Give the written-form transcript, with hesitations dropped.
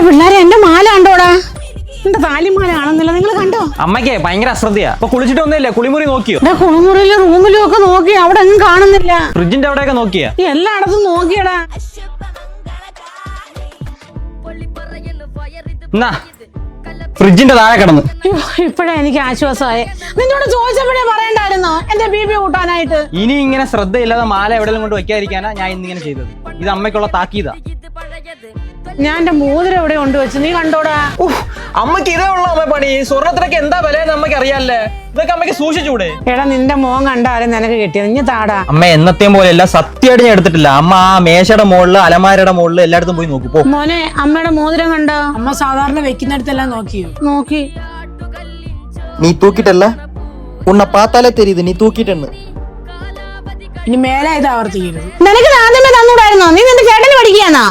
പിള്ളേരെ എന്റെ മാല കണ്ടോടാ. എന്റെ താലിമാല കാണുന്നില്ല, നിങ്ങൾ കണ്ടോ? അമ്മയ്ക്ക് ഭയങ്കര അശ്രദ്ധയാ. അപ്പൊ കുളിച്ചിട്ട് ഒന്നുമില്ല, കുളിമുറി നോക്കിയോ? കുളിമുറിയിലും റൂമിലും ഒക്കെ നോക്കി, അവിടെ ഒന്നും കാണുന്നില്ല. ഫ്രിഡ്ജിന്റെ അവിടെയൊക്കെ നോക്കിയാ? എല്ലായിടത്തും നോക്കിയടാ. എന്നാ ഫ്രിഡ്ജിന്റെ താഴെ കിടന്നു. ഇപ്പഴേ എനിക്ക് ആശ്വാസമായി. നിന്നോട് ചോദിച്ചപ്പോഴേ പറയണ്ടായിരുന്നോ എന്റെ ബി കൂട്ടാനായിട്ട്? ഇനി ഇങ്ങനെ ശ്രദ്ധയില്ലാതെ മാല എവിടെയെങ്കിലും കൊണ്ട് വെക്കാതിരിക്കാനാ ഞാൻ ഇന്നിങ്ങനെ ചെയ്തത്. ഇത് അമ്മയ്ക്കുള്ള താക്കീതാ. ഞാൻ എന്റെ മോതിരം എവിടെ കൊണ്ടുവച്ചു, നീ കണ്ടോടാ? അമ്മയ്ക്ക് ഇതേ ഉള്ള അമ്മ പണി. സ്വർണ്ണത്തിനൊക്കെ എന്താ വിലയെന്ന് അമ്മയ്ക്ക് അറിയാല്ലേ? ഇതൊക്കെ അമ്മയ്ക്ക് സൂക്ഷിച്ചൂടെ? എടാ നിന്റെ മോൻ കണ്ടാലും നിനക്ക് കിട്ടിയത്, ഇനി താടാ. അമ്മ എന്നത്തെയും പോലെ എല്ലാം സത്യമായിട്ട് ഞാൻ എടുത്തിട്ടില്ല. അമ്മ ആ മേശയുടെ മുകളില് അലമാരയുടെ മുകളില് എല്ലായിടത്തും പോയി നോക്കി. മോനെ അമ്മയുടെ മോതിരം കണ്ടോ? അമ്മ സാധാരണ വെക്കുന്നിടത്തെല്ലാം നോക്കിയോ? നോക്കി. നീ തൂക്കിട്ടല്ല ഉണ്ണ പാത്താലേ തെരീത്, നീ തൂക്കിട്ടെന്ന്. ഇനി മേലെ ഇത് ആവർത്തിക്കരുത്. നിനക്ക് ആദ്യമേ തന്നൂടായിരുന്നോ? നീ നിന്റെ ചേട്ടന് പഠിക്കാന്നാ?